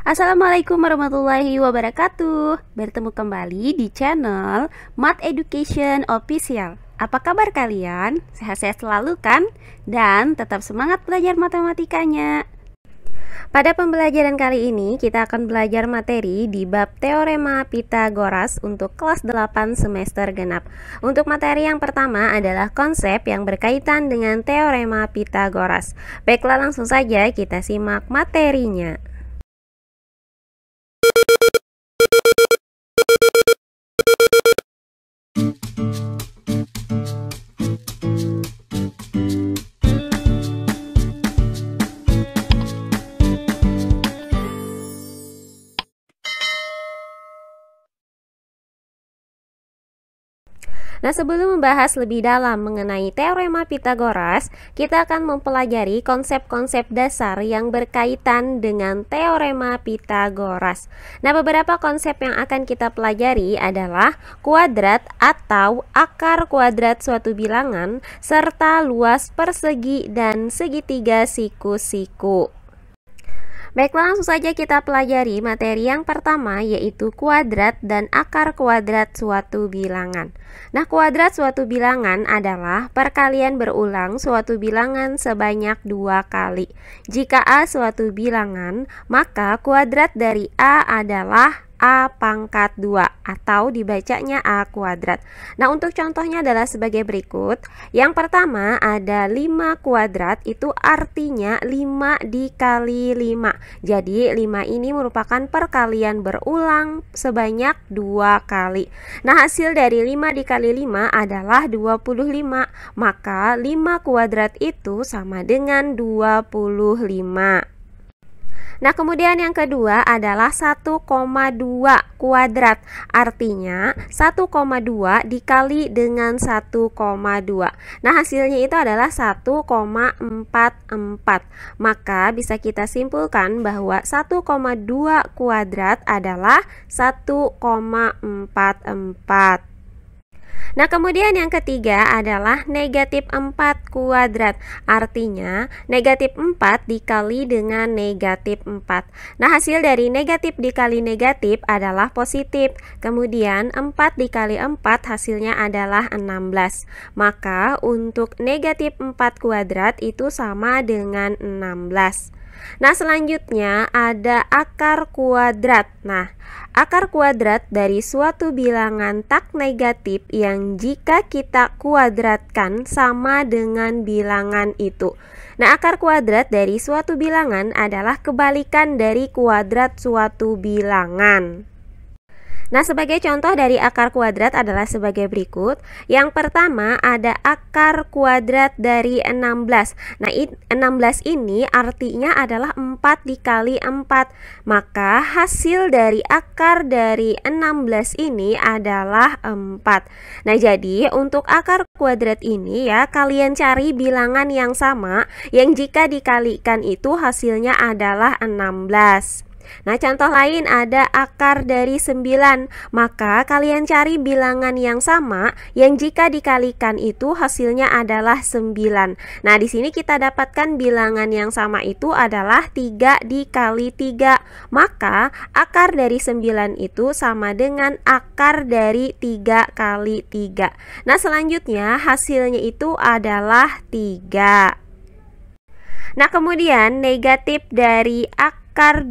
Assalamualaikum warahmatullahi wabarakatuh. Bertemu kembali di channel Math Education Official. Apa kabar kalian? Sehat-sehat selalu kan? Dan tetap semangat belajar matematikanya. Pada pembelajaran kali ini kita akan belajar materi di bab Teorema Pitagoras untuk kelas 8 semester genap. Untuk materi yang pertama adalah konsep yang berkaitan dengan Teorema Pitagoras. Baiklah, langsung saja kita simak materinya. Nah, sebelum membahas lebih dalam mengenai Teorema Pitagoras, kita akan mempelajari konsep-konsep dasar yang berkaitan dengan Teorema Pitagoras. Nah, beberapa konsep yang akan kita pelajari adalah kuadrat atau akar kuadrat suatu bilangan, serta luas persegi dan segitiga siku-siku. Baiklah, langsung saja kita pelajari materi yang pertama, yaitu kuadrat dan akar kuadrat suatu bilangan. Nah, kuadrat suatu bilangan adalah perkalian berulang suatu bilangan sebanyak 2 kali. Jika A suatu bilangan, maka kuadrat dari A adalah A pangkat 2 atau dibacanya A kuadrat. Nah, untuk contohnya adalah sebagai berikut. Yang pertama ada 5 kuadrat, itu artinya 5 dikali 5. Jadi 5 ini merupakan perkalian berulang sebanyak 2 kali. Nah, hasil dari 5 dikali 5 adalah 25. Maka 5 kuadrat itu sama dengan 25. Nah, kemudian yang kedua adalah 1,2 kuadrat. Artinya 1,2 dikali dengan 1,2. Nah, hasilnya itu adalah 1,44. Maka bisa kita simpulkan bahwa 1,2 kuadrat adalah 1,44. Nah, kemudian yang ketiga adalah negatif 4 kuadrat. Artinya negatif 4 dikali dengan negatif 4. Nah, hasil dari negatif dikali negatif adalah positif. Kemudian 4 dikali 4 hasilnya adalah 16. Maka untuk negatif 4 kuadrat itu sama dengan 16. Nah, selanjutnya ada akar kuadrat. Nah, akar kuadrat dari suatu bilangan tak negatif yang jika kita kuadratkan sama dengan bilangan itu. Nah, akar kuadrat dari suatu bilangan adalah kebalikan dari kuadrat suatu bilangan. Nah, sebagai contoh dari akar kuadrat adalah sebagai berikut. Yang pertama ada akar kuadrat dari 16. Nah, 16 ini artinya adalah 4 dikali 4. Maka hasil dari akar dari 16 ini adalah 4. Nah, jadi untuk akar kuadrat ini ya, kalian cari bilangan yang sama yang jika dikalikan itu hasilnya adalah 16. Nah, contoh lain ada akar dari 9. Maka kalian cari bilangan yang sama yang jika dikalikan itu hasilnya adalah 9. Nah, di sini kita dapatkan bilangan yang sama itu adalah 3 dikali 3. Maka akar dari 9 itu sama dengan akar dari 3 kali 3. Nah, selanjutnya hasilnya itu adalah 3. Nah, kemudian negatif dari akar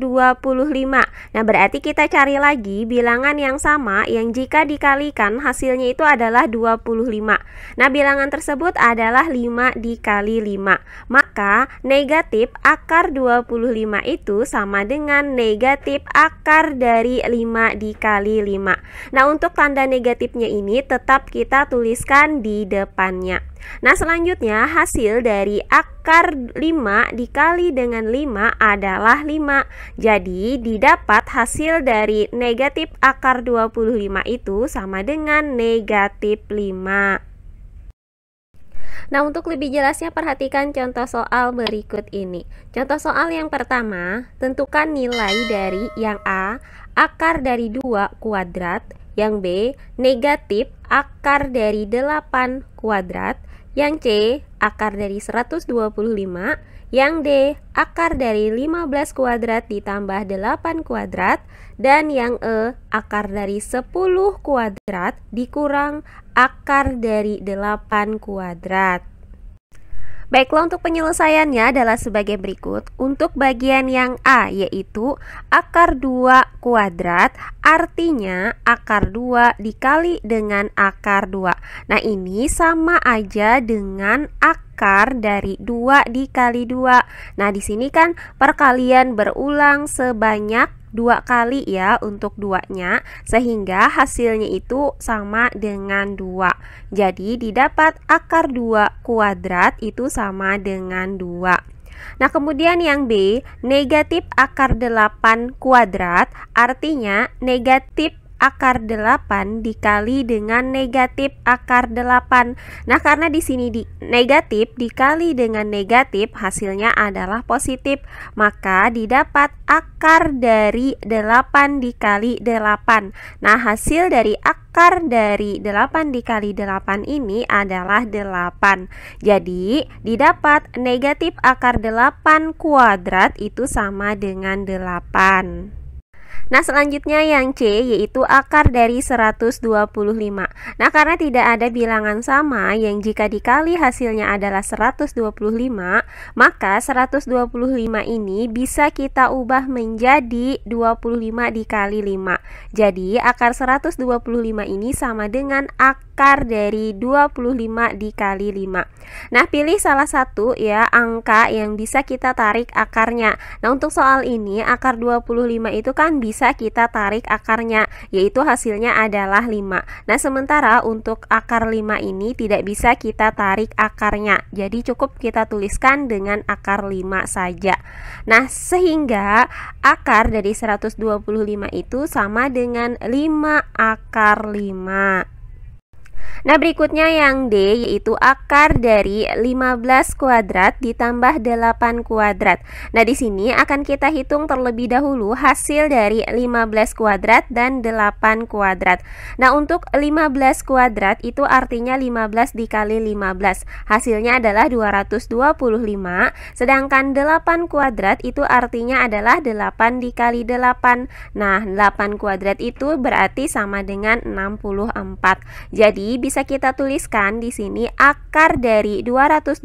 25. Nah, berarti kita cari lagi bilangan yang sama yang jika dikalikan hasilnya itu adalah 25. Nah, bilangan tersebut adalah 5 dikali 5. Maka negatif akar 25 itu sama dengan negatif akar dari 5 dikali 5. Nah, untuk tanda negatifnya ini tetap kita tuliskan di depannya. Nah, selanjutnya hasil dari akar 5 dikali dengan 5 adalah 5. Jadi didapat hasil dari negatif akar 25 itu sama dengan negatif 5. Nah, untuk lebih jelasnya perhatikan contoh soal berikut ini. Contoh soal yang pertama, tentukan nilai dari yang A, akar dari 2 kuadrat, yang B, negatif akar dari 8 kuadrat, yang C, akar dari 125, Yang D, akar dari 15 kuadrat ditambah 8 kuadrat. Dan yang E, akar dari 10 kuadrat dikurang akar dari 8 kuadrat. Baiklah, untuk penyelesaiannya adalah sebagai berikut. Untuk bagian yang A, yaitu akar 2 kuadrat, artinya akar 2 dikali dengan akar 2. Nah, ini sama aja dengan akar dari 2 dikali 2. Nah, di sini kan perkalian berulang sebanyak 2 kali ya untuk 2-nya, sehingga hasilnya itu sama dengan 2. Jadi didapat akar 2 kuadrat itu sama dengan 2. Nah, kemudian yang B, negatif akar 8 kuadrat, artinya negatif akar 8 dikali dengan negatif akar 8. Nah, karena di sini negatif dikali dengan negatif hasilnya adalah positif, maka didapat akar dari 8 dikali 8. Nah, hasil dari akar dari 8 dikali 8 ini adalah 8. Jadi, didapat negatif akar 8 kuadrat itu sama dengan 8. Nah, selanjutnya yang C, yaitu akar dari 125. Nah, karena tidak ada bilangan sama yang jika dikali hasilnya adalah 125, maka 125 ini bisa kita ubah menjadi 25 dikali 5. Jadi, akar 125 ini sama dengan akar dari 25 dikali 5. Nah, pilih salah satu ya angka yang bisa kita tarik akarnya. Nah, untuk soal ini akar 25 itu kan bisa kita tarik akarnya, yaitu hasilnya adalah 5. Nah, sementara untuk akar 5 ini tidak bisa kita tarik akarnya, jadi cukup kita tuliskan dengan akar 5 saja. Nah, sehingga akar dari 125 itu sama dengan 5 akar 5. Nah, berikutnya yang D, yaitu akar dari 15 kuadrat ditambah 8 kuadrat. Nah, di sini akan kita hitung terlebih dahulu hasil dari 15 kuadrat dan 8 kuadrat. Nah, untuk 15 kuadrat itu artinya 15 dikali 15. Hasilnya adalah 225, sedangkan 8 kuadrat itu artinya adalah 8 dikali 8. Nah, 8 kuadrat itu berarti sama dengan 64. Jadi, bisa kita tuliskan di sini akar dari 225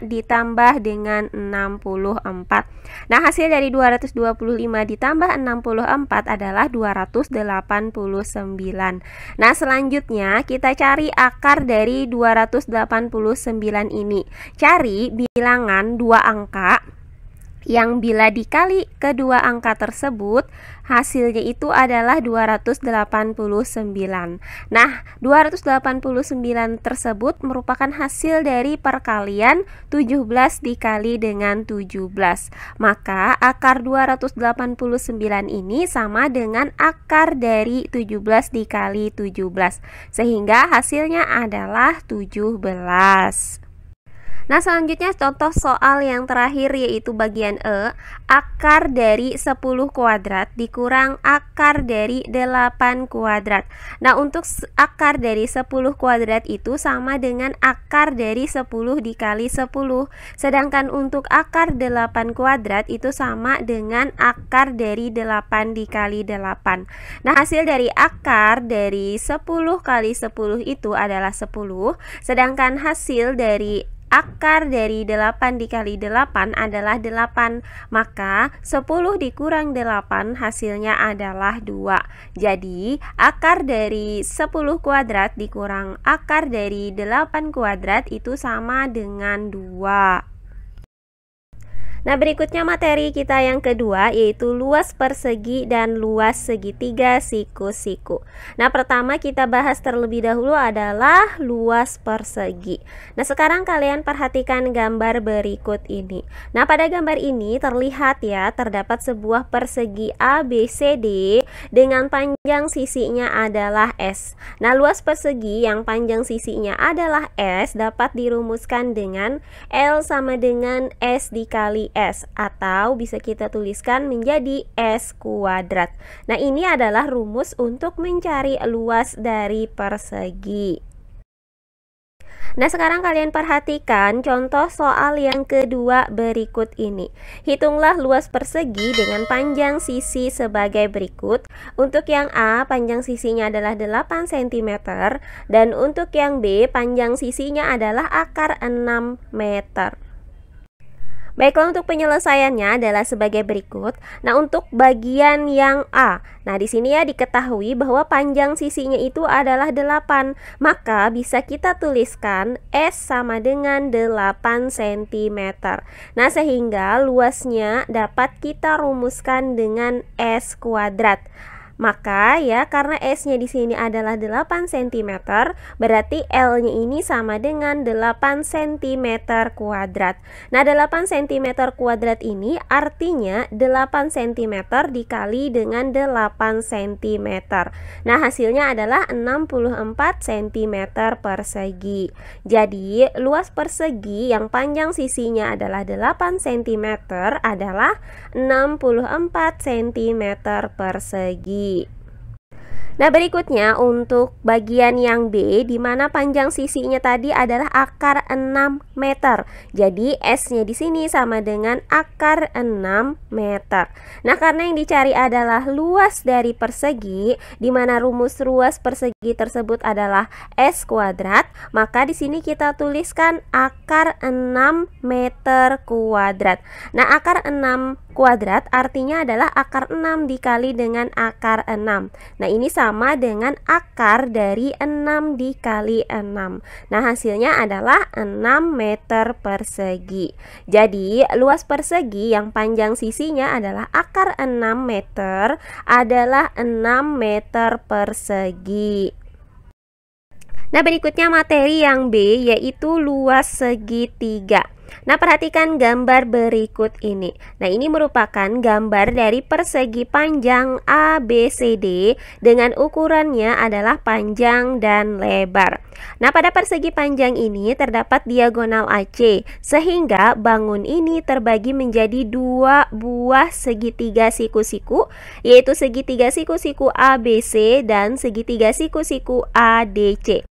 ditambah dengan 64. Nah, hasil dari 225 ditambah 64 adalah 289. Nah, selanjutnya kita cari akar dari 289 ini. Cari bilangan 2 angka yang bila dikali kedua angka tersebut hasilnya itu adalah 289. Nah, 289 tersebut merupakan hasil dari perkalian 17 dikali dengan 17. Maka akar 289 ini sama dengan akar dari 17 dikali 17, sehingga hasilnya adalah 17. Nah, selanjutnya contoh soal yang terakhir yaitu bagian E, akar dari 10 kuadrat dikurang akar dari 8 kuadrat. Nah, untuk akar dari 10 kuadrat itu sama dengan akar dari 10 dikali 10. Sedangkan untuk akar 8 kuadrat itu sama dengan akar dari 8 dikali 8. Nah, hasil dari akar dari 10 kali 10 itu adalah 10. Sedangkan hasil dari akar dari 8 dikali 8 adalah 8, maka 10 dikurang 8 hasilnya adalah 2. Jadi akar dari 10 kuadrat dikurang akar dari 8 kuadrat itu sama dengan 2. Nah, berikutnya materi kita yang kedua yaitu luas persegi dan luas segitiga siku-siku. Nah, pertama kita bahas terlebih dahulu adalah luas persegi. Nah, sekarang kalian perhatikan gambar berikut ini. Nah, pada gambar ini terlihat ya terdapat sebuah persegi ABCD dengan panjang sisinya adalah S. Nah, luas persegi yang panjang sisinya adalah S dapat dirumuskan dengan L sama dengan S dikali S, atau bisa kita tuliskan menjadi S kuadrat. Nah, ini adalah rumus untuk mencari luas dari persegi. Nah, sekarang kalian perhatikan contoh soal yang kedua berikut ini. Hitunglah luas persegi dengan panjang sisi sebagai berikut. Untuk yang A, panjang sisinya adalah 8 cm, dan untuk yang B, panjang sisinya adalah akar 6 meter. Baiklah, untuk penyelesaiannya adalah sebagai berikut. Nah, untuk bagian yang A, nah di sini ya diketahui bahwa panjang sisinya itu adalah 8, maka bisa kita tuliskan S sama dengan 8 cm. Nah, sehingga luasnya dapat kita rumuskan dengan S kuadrat. Maka ya, karena S-nya di sini adalah 8 cm, berarti L-nya ini sama dengan 8 cm kuadrat. Nah, 8 cm kuadrat ini artinya 8 cm dikali dengan 8 cm. Nah, hasilnya adalah 64 cm persegi. Jadi, luas persegi yang panjang sisinya adalah 8 cm adalah 64 cm persegi. Nah, berikutnya untuk bagian yang B, di mana panjang sisinya tadi adalah akar 6 meter. Jadi S-nya di sini sama dengan akar 6 meter. Nah, karena yang dicari adalah luas dari persegi, di mana rumus luas persegi tersebut adalah S kuadrat, maka di sini kita tuliskan akar 6 meter kuadrat. Nah, akar 6 kuadrat artinya adalah akar 6 dikali dengan akar 6. Nah, ini sama dengan akar dari 6 dikali 6. Nah, hasilnya adalah 6 meter persegi. Jadi, luas persegi yang panjang sisinya adalah akar 6 meter adalah 6 meter persegi. Nah, berikutnya materi yang B, yaitu luas segitiga. Nah, perhatikan gambar berikut ini. Nah, ini merupakan gambar dari persegi panjang ABCD dengan ukurannya adalah panjang dan lebar. Nah, pada persegi panjang ini terdapat diagonal AC, sehingga bangun ini terbagi menjadi 2 buah segitiga siku-siku, yaitu segitiga siku-siku ABC dan segitiga siku-siku ADC.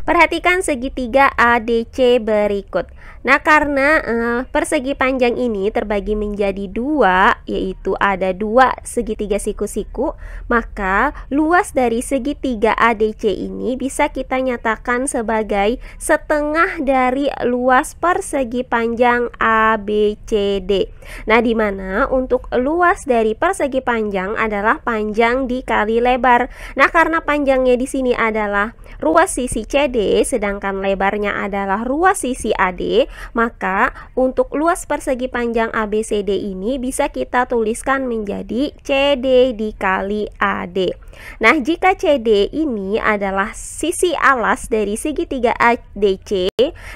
Perhatikan segitiga ADC berikut. Nah, karena persegi panjang ini terbagi menjadi 2, yaitu ada 2 segitiga siku-siku, maka luas dari segitiga ADC ini bisa kita nyatakan sebagai setengah dari luas persegi panjang ABCD. Nah, di mana untuk luas dari persegi panjang adalah panjang dikali lebar. Nah, karena panjangnya di sini adalah ruas sisi CD, sedangkan lebarnya adalah ruas sisi AD, maka untuk luas persegi panjang ABCD ini bisa kita tuliskan menjadi CD dikali AD. Nah, jika CD ini adalah sisi alas dari segitiga ADC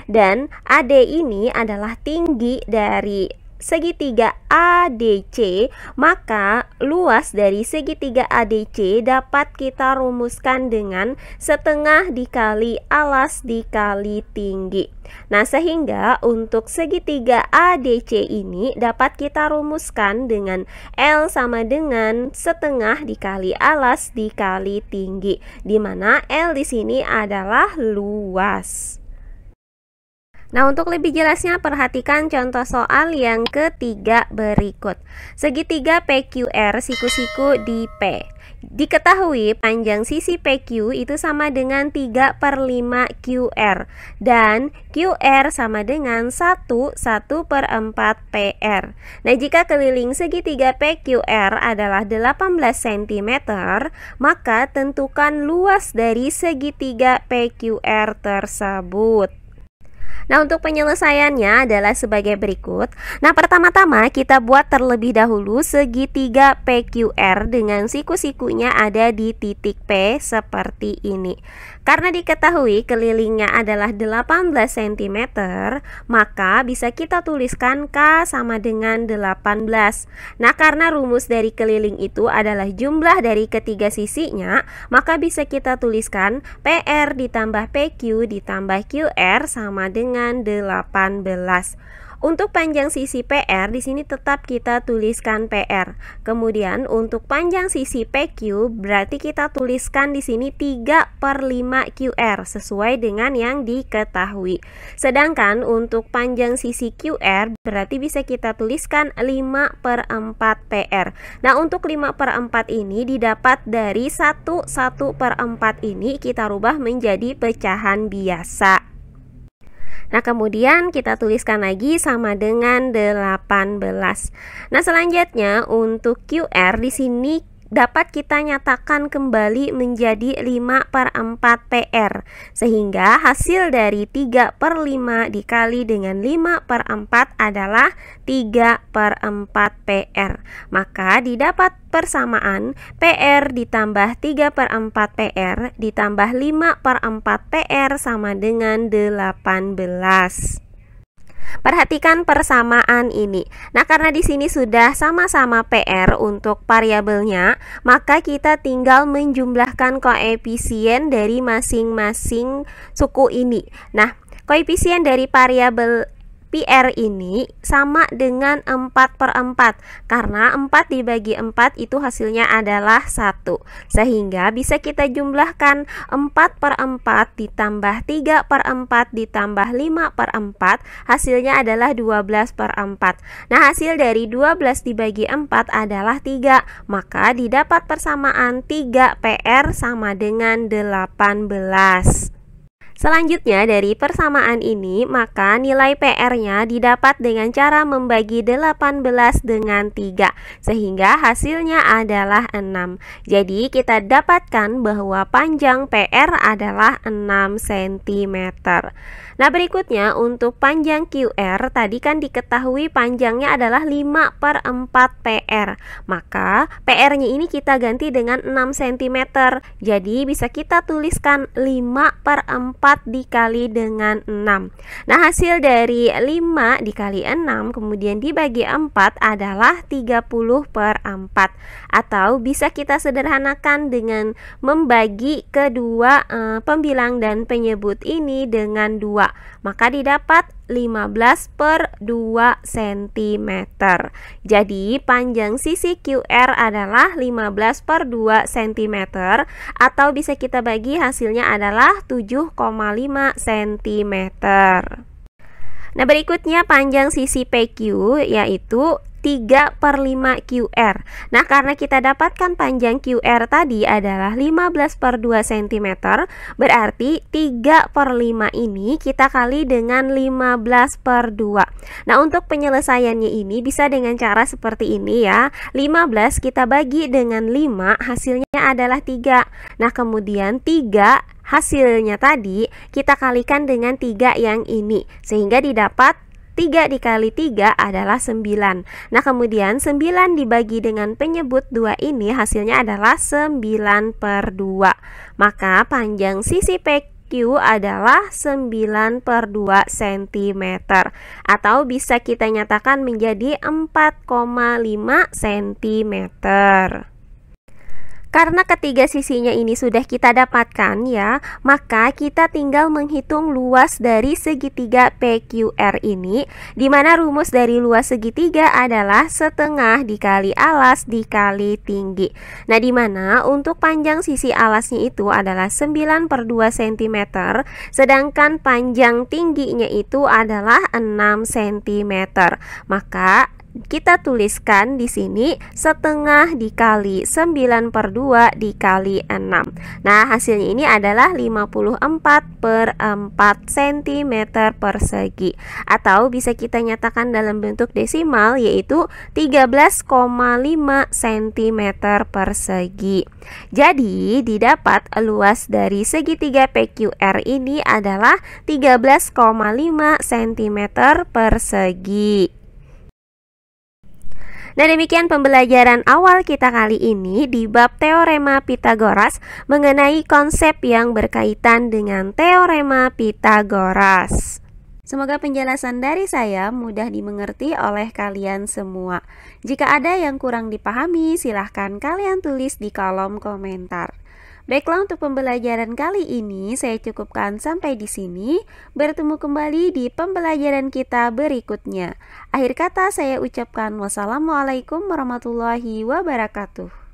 dan AD ini adalah tinggi dari segitiga ADC, maka luas dari segitiga ADC dapat kita rumuskan dengan setengah dikali alas dikali tinggi. Nah, sehingga untuk segitiga ADC ini dapat kita rumuskan dengan L sama dengan setengah dikali alas dikali tinggi, di mana L di sini adalah luas. Nah, untuk lebih jelasnya perhatikan contoh soal yang ketiga berikut. Segitiga PQR siku-siku di P. Diketahui panjang sisi PQ itu sama dengan 3/5 QR dan QR sama dengan 1/4 PR. Nah, jika keliling segitiga PQR adalah 18 cm, maka tentukan luas dari segitiga PQR tersebut. Nah, untuk penyelesaiannya adalah sebagai berikut. Nah, pertama-tama kita buat terlebih dahulu segitiga PQR dengan siku-sikunya ada di titik P seperti ini. Karena diketahui kelilingnya adalah 18 cm, maka bisa kita tuliskan K sama dengan 18. Nah, karena rumus dari keliling itu adalah jumlah dari ketiga sisinya, maka bisa kita tuliskan PR ditambah PQ ditambah QR sama dengan 18. Untuk panjang sisi PR di sini tetap kita tuliskan PR. Kemudian untuk panjang sisi PQ berarti kita tuliskan di sini 3/5 QR sesuai dengan yang diketahui. Sedangkan untuk panjang sisi QR berarti bisa kita tuliskan 5/4 PR. Nah, untuk 5/4 ini didapat dari 1/4 ini kita rubah menjadi pecahan biasa. Nah, kemudian kita tuliskan lagi sama dengan 18. Nah, selanjutnya untuk QR di sini dapat kita nyatakan kembali menjadi 5/4 PR, sehingga hasil dari 3/5 dikali dengan 5/4 adalah 3/4 PR. Maka didapat persamaan PR ditambah 3/4 PR ditambah 5/4 PR sama dengan 18. Perhatikan persamaan ini. Nah, karena di sini sudah sama-sama PR untuk variabelnya, maka kita tinggal menjumlahkan koefisien dari masing-masing suku ini. Nah, koefisien dari variabel PR ini sama dengan 4/4 karena 4 dibagi 4 itu hasilnya adalah 1, sehingga bisa kita jumlahkan 4/4 ditambah 3/4 ditambah 5/4 hasilnya adalah 12/4. Nah, hasil dari 12 dibagi 4 adalah 3, maka didapat persamaan 3 PR sama dengan 18. Selanjutnya dari persamaan ini, maka nilai PR-nya didapat dengan cara membagi 18 dengan 3, sehingga hasilnya adalah 6. Jadi kita dapatkan bahwa panjang PR adalah 6 cm. Nah, berikutnya untuk panjang QR, tadi kan diketahui panjangnya adalah 5/4 PR. Maka PR-nya ini kita ganti dengan 6 cm. Jadi bisa kita tuliskan 5/4 dikali dengan 6. Nah, hasil dari 5 dikali 6 kemudian dibagi 4 adalah 30/4. Atau bisa kita sederhanakan dengan membagi kedua pembilang dan penyebut ini dengan 2. Maka didapat 15/2 cm. Jadi panjang sisi QR adalah 15/2 cm, atau bisa kita bagi hasilnya adalah 7,5 cm. Nah, berikutnya panjang sisi PQ yaitu 3/5 QR. Nah, karena kita dapatkan panjang QR tadi adalah 15/2 cm, berarti 3/5 ini kita kali dengan 15/2. Nah, untuk penyelesaiannya ini bisa dengan cara seperti ini ya. 15 kita bagi dengan 5, hasilnya adalah 3. Nah, kemudian 3 hasilnya tadi kita kalikan dengan 3 yang ini, sehingga didapat 3 dikali 3 adalah 9. Nah, kemudian 9 dibagi dengan penyebut 2 ini hasilnya adalah 9/2. Maka panjang sisi PQ adalah 9/2 cm, atau bisa kita nyatakan menjadi 4,5 cm. Karena ketiga sisinya ini sudah kita dapatkan ya, maka kita tinggal menghitung luas dari segitiga PQR ini, di mana rumus dari luas segitiga adalah setengah dikali alas dikali tinggi. Nah, di mana untuk panjang sisi alasnya itu adalah 9/2 cm, sedangkan panjang tingginya itu adalah 6 cm. Maka kita tuliskan di sini setengah dikali 9/2 dikali 6. Nah, hasilnya ini adalah 54/4 cm persegi, atau bisa kita nyatakan dalam bentuk desimal yaitu 13,5 cm persegi. Jadi didapat luas dari segitiga PQR ini adalah 13,5 cm persegi. Nah, demikian pembelajaran awal kita kali ini di bab teorema Pitagoras mengenai konsep yang berkaitan dengan teorema Pitagoras. Semoga penjelasan dari saya mudah dimengerti oleh kalian semua. Jika ada yang kurang dipahami, silahkan kalian tulis di kolom komentar. Baiklah, untuk pembelajaran kali ini saya cukupkan sampai di sini. Bertemu kembali di pembelajaran kita berikutnya. Akhir kata saya ucapkan wassalamualaikum warahmatullahi wabarakatuh.